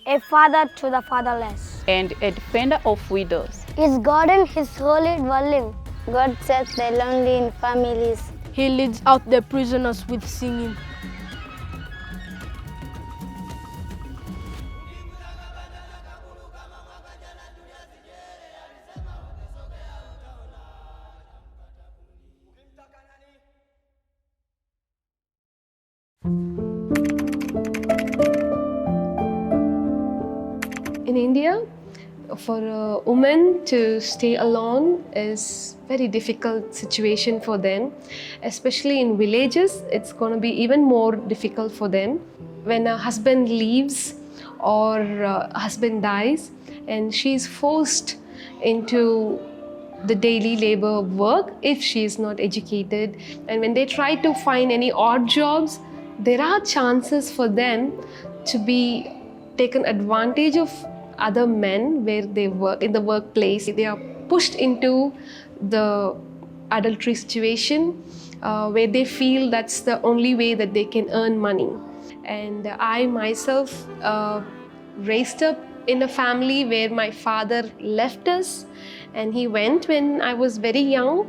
a father to the fatherless, and a defender of widows. His garden his holy dwelling. God sets the lonely in families. He leads out the prisoners with singing. In India, for a woman to stay alone is very difficult situation for them. Especially in villages, it's going to be even more difficult for them. When a husband leaves or a husband dies and she's forced into the daily labor work if she is not educated, and when they try to find any odd jobs, there are chances for them to be taken advantage of other men where they work in the workplace. They are pushed into the adultery situation where they feel that's the only way that they can earn money. And I myself raised up in a family where my father left us and he went when I was very young,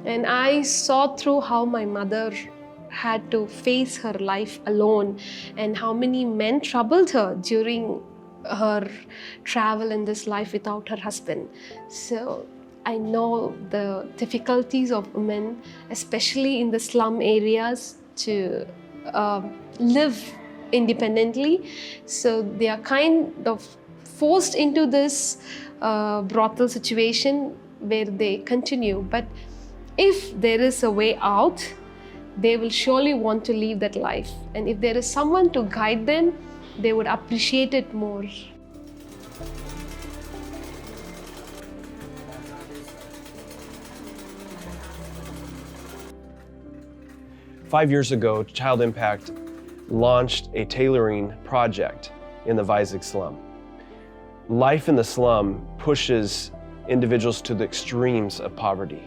and I saw through how my mother had to face her life alone and how many men troubled her during her travel in this life without her husband. So I know the difficulties of women, especially in the slum areas, to live independently. So they are kind of forced into this brothel situation where they continue. But if there is a way out, they will surely want to live that life. And if there is someone to guide them, they would appreciate it more. Five years ago, Child Impact launched a tailoring project in the Vizag slum. Life in the slum pushes individuals to the extremes of poverty.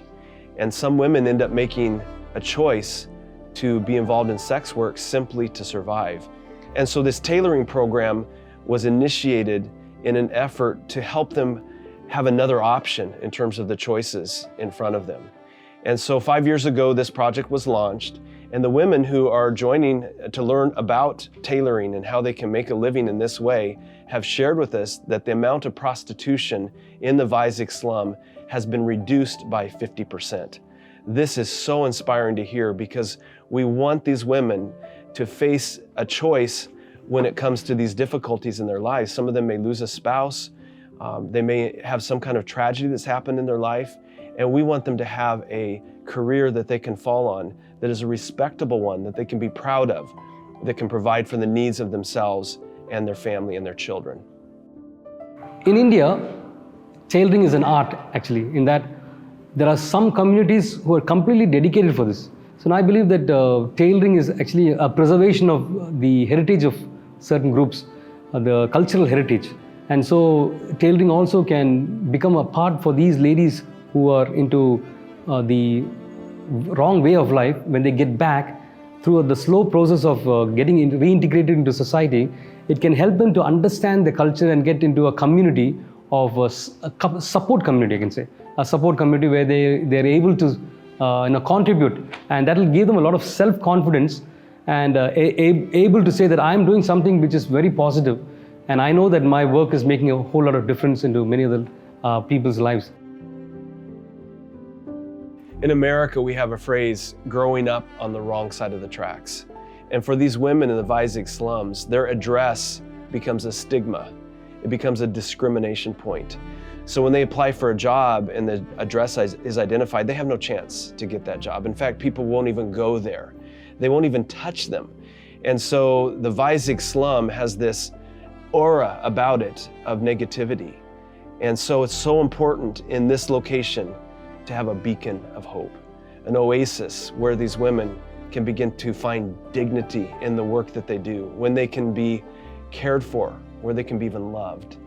And some women end up making a choice to be involved in sex work simply to survive. And so this tailoring program was initiated in an effort to help them have another option in terms of the choices in front of them. And so 5 years ago, this project was launched, and the women who are joining to learn about tailoring and how they can make a living in this way have shared with us that the amount of prostitution in the Vizag slum has been reduced by 50%. This is so inspiring to hear because we want these women to face a choice when it comes to these difficulties in their lives. Some of them may lose a spouse, they may have some kind of tragedy that's happened in their life, and we want them to have a career that they can fall on, that is a respectable one, that they can be proud of, that can provide for the needs of themselves and their family and their children. In India, tailoring is an art actually, in that there are some communities who are completely dedicated for this. So I believe that tailoring is actually a preservation of the heritage of certain groups, the cultural heritage. And so tailoring also can become a part for these ladies who are into the wrong way of life. When they get back through the slow process of getting reintegrated into society, it can help them to understand the culture and get into a community of a support community, I can say. A support community where they're able to contribute, and that will give them a lot of self-confidence and able to say that I'm doing something which is very positive, and I know that my work is making a whole lot of difference into many other people's lives. In America, we have a phrase, growing up on the wrong side of the tracks. And for these women in the Vizag slums, their address becomes a stigma. It becomes a discrimination point. So when they apply for a job and the address is identified, they have no chance to get that job. In fact, people won't even go there. They won't even touch them. And so the Vizag slum has this aura about it of negativity. And so it's so important in this location to have a beacon of hope, an oasis where these women can begin to find dignity in the work that they do, when they can be cared for, where they can be even loved.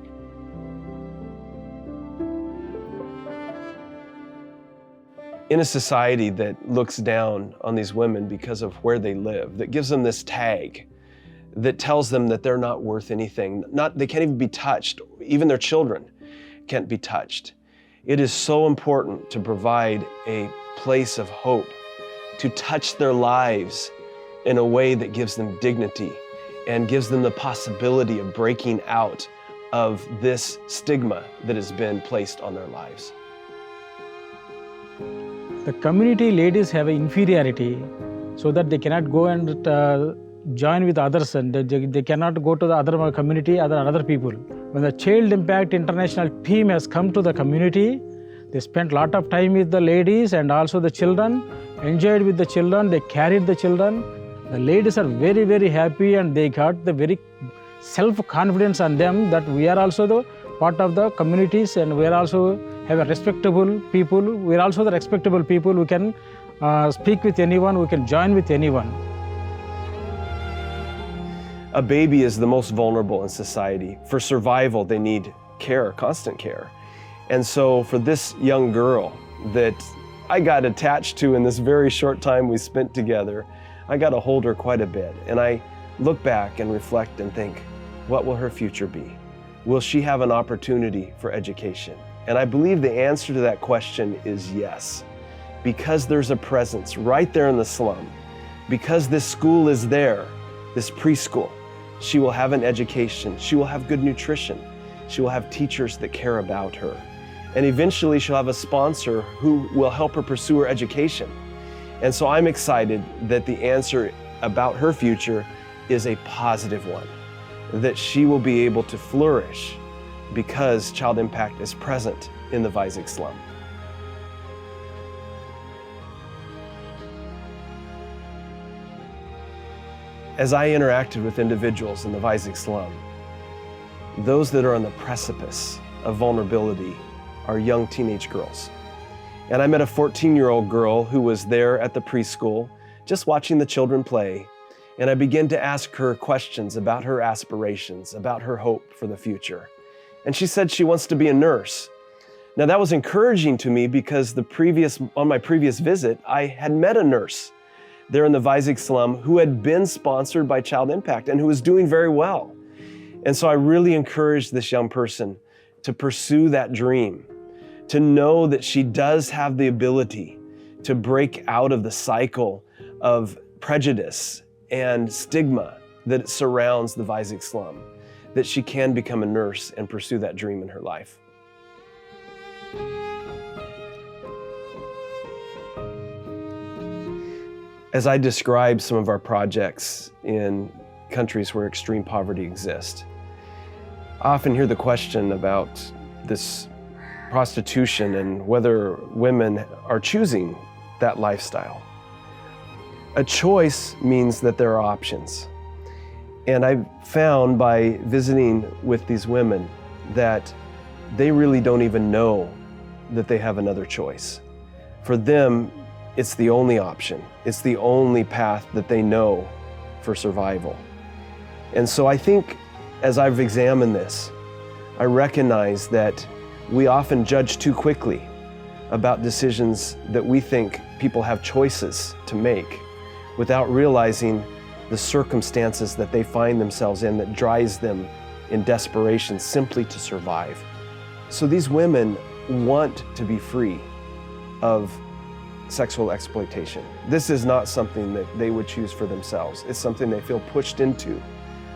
In a society that looks down on these women because of where they live, that gives them this tag, that tells them that they're not worth anything. They can't even be touched. Even their children can't be touched. It is so important to provide a place of hope, to touch their lives in a way that gives them dignity and gives them the possibility of breaking out of this stigma that has been placed on their lives. The community ladies have an inferiority so that they cannot go and join with others, and they cannot go to the other community, other people. When the Child Impact International team has come to the community, they spent a lot of time with the ladies and also the children, enjoyed with the children, they carried the children. The ladies are very, very happy, and they got the very self-confidence on them that we are also the part of the communities, and we are also have a respectable people. We are also the respectable people who can speak with anyone, who can join with anyone. A baby is the most vulnerable in society. For survival, they need care, constant care. And so for this young girl that I got attached to in this very short time we spent together, I got to hold her quite a bit. And I look back and reflect and think, what will her future be? Will she have an opportunity for education? And I believe the answer to that question is yes. Because there's a presence right there in the slum, because this school is there, this preschool, she will have an education, she will have good nutrition, she will have teachers that care about her. And eventually she'll have a sponsor who will help her pursue her education. And so I'm excited that the answer about her future is a positive one, that she will be able to flourish because Child Impact is present in the Vizig slum. As I interacted with individuals in the Vizig slum, those that are on the precipice of vulnerability are young teenage girls. And I met a 14-year-old girl who was there at the preschool, just watching the children play. And I began to ask her questions about her aspirations, about her hope for the future. And she said she wants to be a nurse. Now that was encouraging to me because on my previous visit, I had met a nurse there in the Vizig slum who had been sponsored by Child Impact and who was doing very well. And so I really encouraged this young person to pursue that dream, to know that she does have the ability to break out of the cycle of prejudice and stigma that surrounds the Vizig slum, that she can become a nurse and pursue that dream in her life. As I describe some of our projects in countries where extreme poverty exists, I often hear the question about this prostitution and whether women are choosing that lifestyle. A choice means that there are options. And I've found by visiting with these women that they really don't even know that they have another choice. For them, it's the only option. It's the only path that they know for survival. And so I think as I've examined this, I recognize that we often judge too quickly about decisions that we think people have choices to make without realizing the circumstances that they find themselves in that drives them in desperation simply to survive. So these women want to be free of sexual exploitation. This is not something that they would choose for themselves. It's something they feel pushed into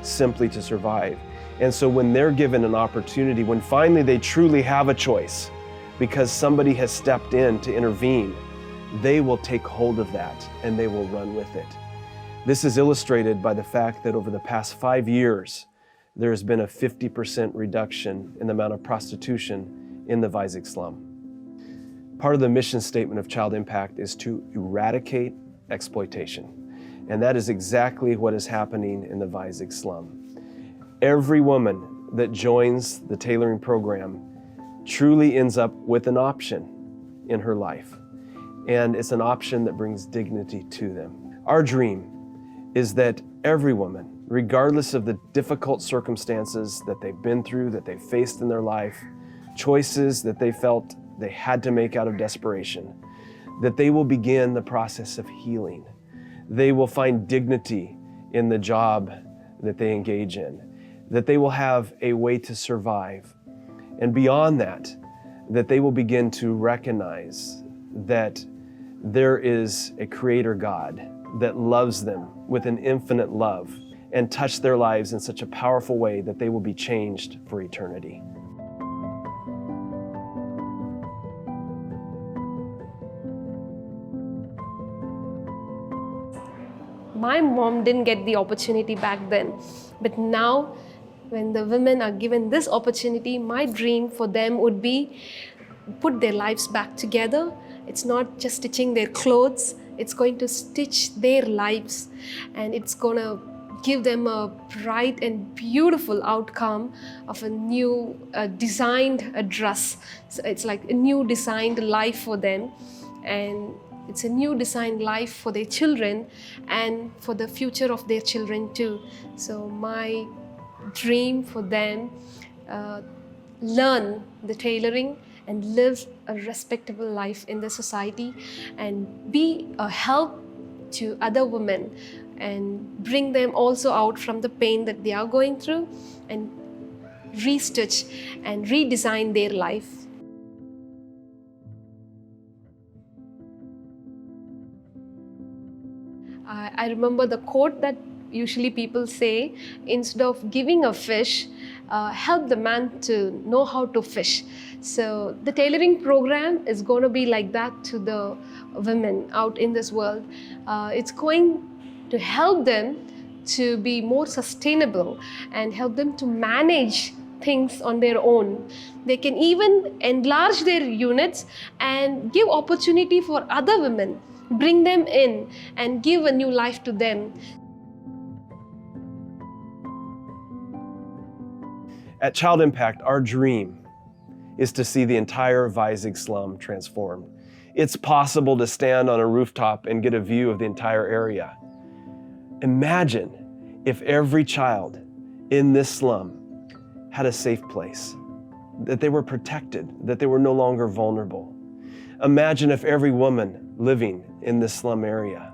simply to survive. And so when they're given an opportunity, when finally they truly have a choice because somebody has stepped in to intervene, they will take hold of that and they will run with it. This is illustrated by the fact that over the past 5 years, there has been a 50% reduction in the amount of prostitution in the Vizig slum. Part of the mission statement of Child Impact is to eradicate exploitation. And that is exactly what is happening in the Vizig slum. Every woman that joins the tailoring program truly ends up with an option in her life. And it's an option that brings dignity to them. Our dream is that every woman, regardless of the difficult circumstances that they've been through, that they've faced in their life, choices that they felt they had to make out of desperation, that they will begin the process of healing. They will find dignity in the job that they engage in, that they will have a way to survive. And beyond that, that they will begin to recognize that there is a creator God that loves them with an infinite love and touch their lives in such a powerful way that they will be changed for eternity. My mom didn't get the opportunity back then, but now when the women are given this opportunity, my dream for them would be put their lives back together. It's not just stitching their clothes, it's going to stitch their lives, and it's going to give them a bright and beautiful outcome of a new designed dress. So it's like a new designed life for them, and it's a new designed life for their children and for the future of their children too. So my dream for them, learn the tailoring and live a respectable life in the society and be a help to other women and bring them also out from the pain that they are going through and restitch and redesign their life. I remember the quote that usually people say, instead of giving a fish, help the man to know how to fish. So the tailoring program is going to be like that to the women out in this world. It's going to help them to be more sustainable and help them to manage things on their own. They can even enlarge their units and give opportunity for other women, bring them in and give a new life to them. At Child Impact, our dream is to see the entire Vizag slum transformed. It's possible to stand on a rooftop and get a view of the entire area. Imagine if every child in this slum had a safe place, that they were protected, that they were no longer vulnerable. Imagine if every woman living in this slum area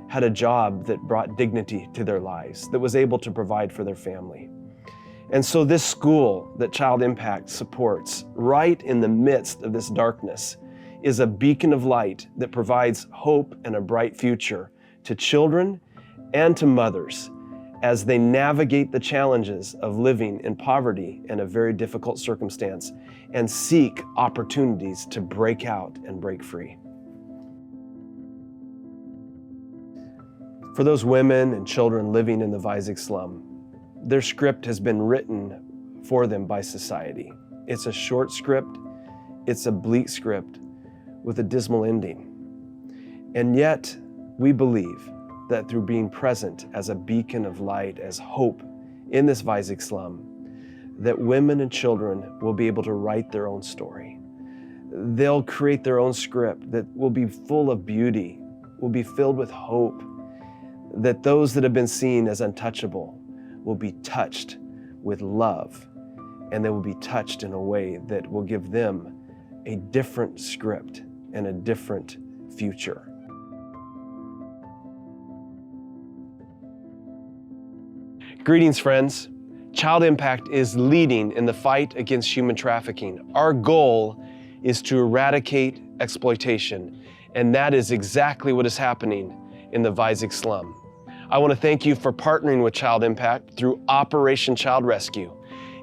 had a job that brought dignity to their lives, that was able to provide for their family. And so this school that Child Impact supports, right in the midst of this darkness, is a beacon of light that provides hope and a bright future to children and to mothers as they navigate the challenges of living in poverty in a very difficult circumstance and seek opportunities to break out and break free. For those women and children living in the Vizag slum, their script has been written for them by society. It's a short script, it's a bleak script with a dismal ending. And yet, we believe that through being present as a beacon of light, as hope in this Vizag slum, that women and children will be able to write their own story. They'll create their own script that will be full of beauty, will be filled with hope, that those that have been seen as untouchable will be touched with love, and they will be touched in a way that will give them a different script and a different future. Greetings, friends. Child Impact is leading in the fight against human trafficking. Our goal is to eradicate exploitation, and that is exactly what is happening in the Vizag slum. I want to thank you for partnering with Child Impact through Operation Child Rescue.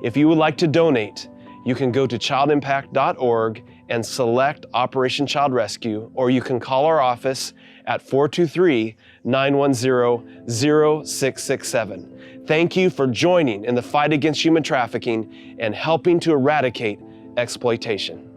If you would like to donate, you can go to childimpact.org and select Operation Child Rescue, or you can call our office at 423-910-0667. Thank you for joining in the fight against human trafficking and helping to eradicate exploitation.